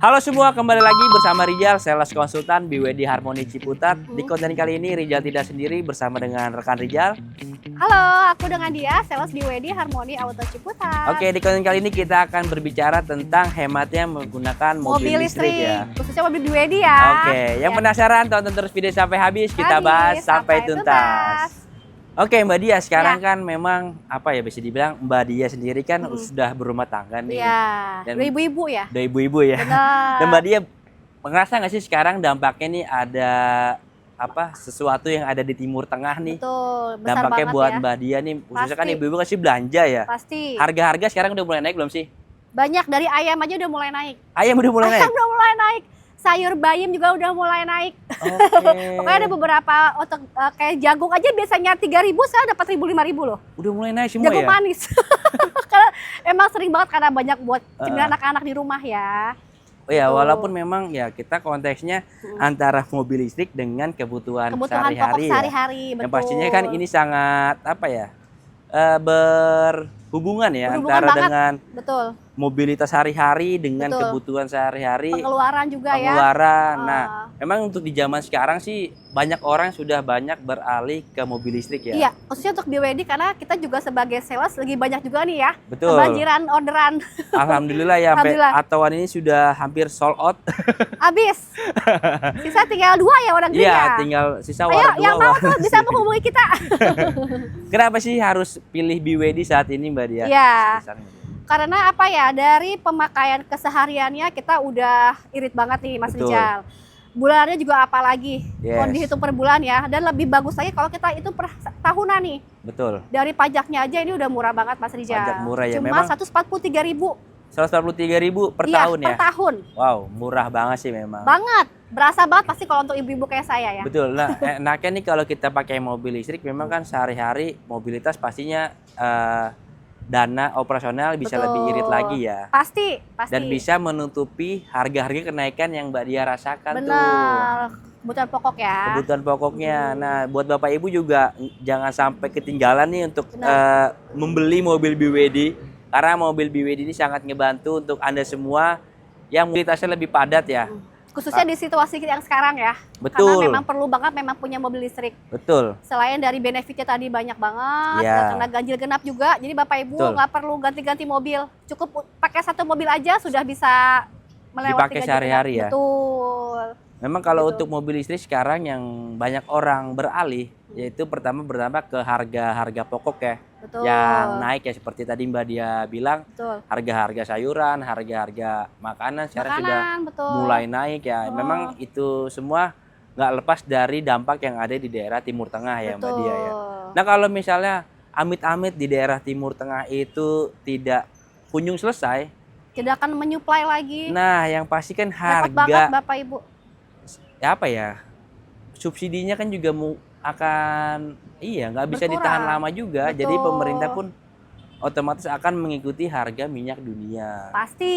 Halo semua, kembali lagi bersama Rijal, sales konsultan BWD Harmoni Ciputat. Di konten kali ini Rijal tidak sendiri bersama dengan rekan Rijal. Halo, aku dengan dia, sales BWD Harmoni Auto Ciputat. Oke, di konten kali ini kita akan berbicara tentang hematnya menggunakan mobil listrik ya. Khususnya mobil BWD ya. Oke, yang penasaran tonton terus video sampai habis, kita bahas sampai tuntas. Oke Mbak Dia, sekarang kan memang apa ya bisa dibilang Mbak Dia sendiri kan sudah berumah tangga nih. Iya, Dan udah ibu-ibu ya. udah ibu-ibu ya. Benar. Dan Mbak Dia ngerasa nggak sih sekarang dampaknya nih ada apa sesuatu yang ada di Timur Tengah nih? Betul, besar Dampaknya banget buat ya. Mbak Dia nih, khususnya kan Pasti. ibu-ibu kasih belanja ya. Pasti. Harga-harga sekarang udah mulai naik belum sih? Banyak dari ayam aja udah mulai naik. Ayam udah mulai Ayam naik? udah mulai naik. Sayur bayam juga udah mulai naik. Oke. Pokoknya ada beberapa untuk kayak jagung aja biasanya 3.000 sekarang dapat 1.000 5.000 loh. Udah mulai naik semua Jagung ya? manis. Karena emang sering banget karena banyak buat cemilan anak-anak di rumah ya. Oh ya, Betul. walaupun memang ya kita konteksnya antara mobil listrik dengan kebutuhan Kebutuhan pokok sehari-hari ya. sehari-hari, betul. Yang pastinya kan ini sangat apa ya? Berhubungan ya Berhubungan antara banget. dengan Betul. mobilitas sehari-hari dengan Betul. kebutuhan sehari-hari, Pengeluaran juga ya. pengeluaran. Ah. Nah, memang untuk di zaman sekarang sih banyak orang sudah banyak beralih ke mobil listrik ya. Iya, khususnya untuk BWD karena kita juga sebagai sales lagi banyak juga nih ya. Betul. Kebanjiran orderan. Alhamdulillah ya, sampai Alhamdulillah. Atoan ini sudah hampir sold out. Habis. Sisa tinggal 2 ya orang Iya, ya. tinggal sisa Ayo wadah yang dua. mau tuh bisa menghubungi kita. Kenapa sih harus pilih BWD saat ini Mbak Dia? Iya. Misalnya. Karena apa ya, dari pemakaian kesehariannya kita udah irit banget nih Mas Betul. Rijal. Bulanannya juga apalagi, Yes. kalau dihitung per bulan ya. Dan lebih bagus lagi kalau kita itu per tahunan nih. Betul. Dari pajaknya aja ini udah murah banget Mas Rijal. Pajak murah ya, Cuma memang 143.000. 143.000 per Iya, tahun per ya. tahun. Wow, murah banget sih memang. Banget. Berasa banget pasti kalau untuk ibu-ibu kayak saya ya. Betul. Nah, enaknya nih kalau kita pakai mobil listrik memang kan sehari-hari mobilitas pastinya dana operasional bisa Betul. lebih irit lagi ya. Pasti. Dan bisa menutupi harga-harga kenaikan yang Mbak Dia rasakan tuh. Benar. Kebutuhan pokok ya. Kebutuhan pokoknya. Nah, buat Bapak Ibu juga jangan sampai ketinggalan nih untuk membeli mobil BWD. Karena mobil BWD ini sangat ngebantu untuk Anda semua yang mobilitasnya lebih padat ya. Khususnya di situasi yang sekarang ya. Betul. Karena memang perlu banget memang punya mobil listrik. Betul. Selain dari benefitnya tadi banyak banget, Iya. karena ganjil genap juga. Jadi Bapak Ibu Betul. nggak perlu ganti-ganti mobil. Cukup pakai satu mobil aja sudah bisa melewati Dipakai ganjil sehari-hari genap. ya. Betul. Memang kalau Gitu. untuk mobil listrik sekarang yang banyak orang beralih, yaitu pertama berdampak ke harga-harga pokok ya. Betul. Yang naik ya seperti tadi Mbak Dia bilang, Betul. harga-harga sayuran, harga-harga makanan sekarang sudah Betul. mulai naik ya. Memang itu semua nggak lepas dari dampak yang ada di daerah Timur Tengah ya Mbak Dia ya. Nah kalau misalnya amit-amit di daerah Timur Tengah itu tidak kunjung selesai, Tidak akan menyuplai lagi. nah yang pasti kan Repot banget harga Bapak Ibu. ya apa ya, subsidinya kan juga akan nggak bisa Berkurang. ditahan lama juga. Betul. Jadi pemerintah pun otomatis akan mengikuti harga minyak dunia. Pasti.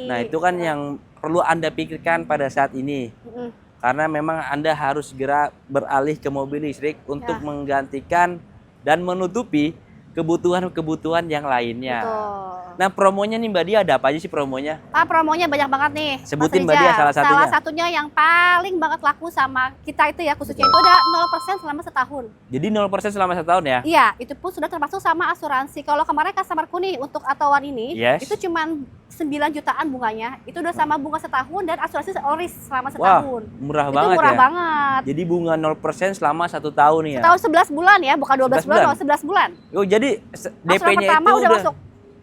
Nah itu kan yang perlu Anda pikirkan pada saat ini. Mm-mm. Karena memang Anda harus segera beralih ke mobil listrik untuk Ya. menggantikan dan menutupi kebutuhan-kebutuhan yang lainnya. Betul. Nah promonya nih Mbak Dia ada apa aja sih promonya? Promonya banyak banget nih. Mas Sebutin Mbak Rijal. Dia salah satunya. Salah satunya yang paling banget laku sama kita itu ya, khususnya itu ada 0% selama setahun. Jadi 0% selama 1 tahun ya? Iya, itu pun sudah termasuk sama asuransi. Kalau kemarin customerku nih untuk Atoan ini, Yes. itu cuman 9 jutaan bunganya. Itu udah sama bunga setahun dan asuransi all-risk selama Wah, setahun. murah Itu banget murah ya. banget. Jadi bunga 0% selama 1 tahun ya. Setahun 11 bulan ya, bukan 12 11 bulan, bulan? kalau 11 bulan. Oh, jadi Asuran DP-nya pertama itu udah masuk.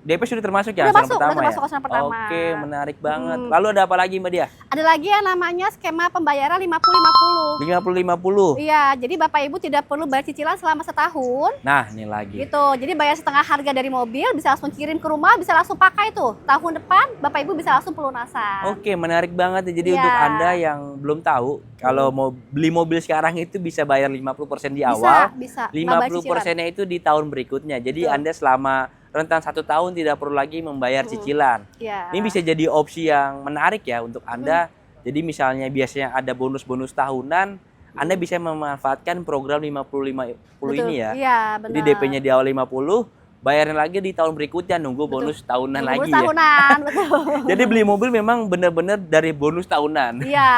DP sudah termasuk ya Udah asuran masuk, pertama udah ya? termasuk asuran pertama. Oke, menarik banget. Hmm. Lalu ada apa lagi Mbak Dia? Ada lagi yang namanya skema pembayaran 50-50. 50-50. Iya, jadi Bapak Ibu tidak perlu bayar cicilan selama setahun. Nah, ini lagi. Gitu, jadi bayar setengah harga dari mobil, bisa langsung kirim ke rumah, bisa langsung pakai tuh. Tahun depan Bapak Ibu bisa langsung pelunasan. Oke, menarik banget ya. Jadi Iya. untuk Anda yang belum tahu, kalau mau beli mobil sekarang itu bisa bayar 50% di awal. Bisa. Nggak bayar cicilan. 50%-nya itu di tahun berikutnya. Jadi Betul. Anda selama rentan 1 tahun tidak perlu lagi membayar cicilan. Iya. Ini bisa jadi opsi yang menarik ya untuk Anda. Jadi misalnya biasanya ada bonus-bonus tahunan, Anda bisa memanfaatkan program 50-50 Betul. ini ya. Iya, benar. Jadi DP-nya di awal 50, bayarin lagi di tahun berikutnya, nunggu bonus tahunan Bonus lagi ya. tahunan, betul. Jadi beli mobil memang benar-benar dari bonus tahunan. Iya.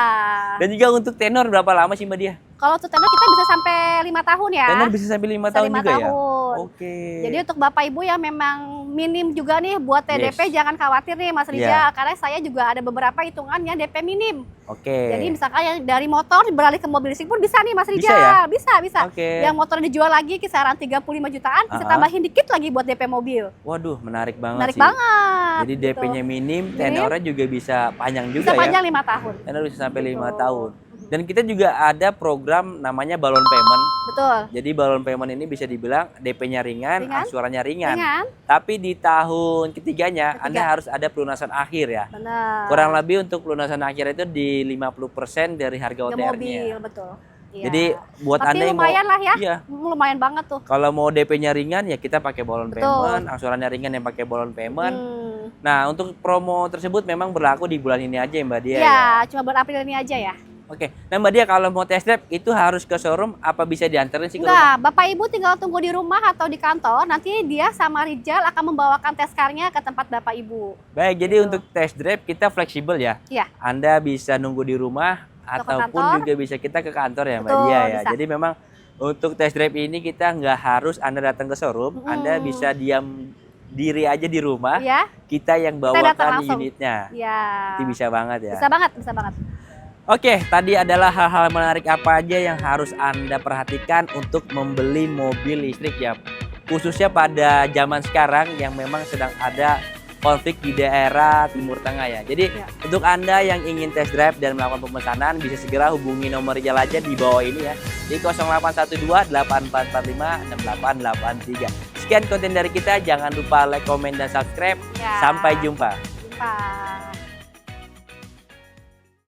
Dan juga untuk tenor berapa lama sih Mbak Dia? Kalau untuk tenor kita bisa sampai 5 tahun ya. Tenor bisa sampai 5 Bisa tahun 5 juga ya? tahun. Oke. Jadi untuk Bapak Ibu yang memang minim juga nih buat TDP, Yes. jangan khawatir nih Mas Rizal, Iya. karena saya juga ada beberapa hitungannya DP minim. Oke. Jadi misalkan yang dari motor beralih ke mobil listrik pun bisa nih Mas Bisa Rizal. ya? Bisa. Oke. Yang motor dijual lagi kisaran 35 jutaan, bisa tambahin dikit lagi buat DP mobil. Waduh, menarik banget Menarik sih. banget. Jadi gitu. DP-nya minim, tenornya juga bisa panjang juga Bisa ya. panjang 5 tahun. Tenor bisa sampai 5 Gitu. tahun. Dan kita juga ada program namanya balon payment. Betul. Jadi balon payment ini bisa dibilang DP-nya ringan, angsurannya ringan. Tapi di tahun ketiganya Anda harus ada pelunasan akhir ya. Benar. Kurang lebih untuk pelunasan akhir itu di 50% dari harga OTR-nya. Mobil, betul. Iya. Jadi buat tapi Anda yang lumayan mau, lah ya. Iya. Lumayan banget tuh. Kalau mau DP-nya ringan ya kita pakai balon Betul. payment, angsurannya ringan yang pakai balon payment. Nah, untuk promo tersebut memang berlaku di bulan ini aja ya Mbak Dia. Iya, cuma bulan April ini aja ya. Oke. Nah Mbak Dia kalau mau test drive itu harus ke showroom apa bisa diantarin sih ke rumah? Enggak, Bapak Ibu tinggal tunggu di rumah atau di kantor, nanti dia sama Rijal akan membawakan test car-nya ke tempat Bapak Ibu. Baik, jadi untuk test drive kita fleksibel ya. Iya. Anda bisa nunggu di rumah ataupun kantor. juga bisa kita ke kantor ya Mbak Betul, Dia ya. bisa. Jadi memang untuk test drive ini kita nggak harus Anda datang ke showroom, Anda bisa diam diri aja di rumah. Iya. Kita yang Kita datang bawakan langsung. unitnya. Iya. Itu bisa banget ya. Bisa banget, bisa banget. Oke, tadi adalah hal-hal menarik apa aja yang harus Anda perhatikan untuk membeli mobil listrik ya. Khususnya pada zaman sekarang yang memang sedang ada konflik di daerah Timur Tengah ya. Jadi untuk Anda yang ingin test drive dan melakukan pemesanan bisa segera hubungi nomor Rijal aja di bawah ini ya. Di 0812 8445 6883. Sekian konten dari kita, jangan lupa like, komen, dan subscribe. Ya. Sampai jumpa. Jumpa.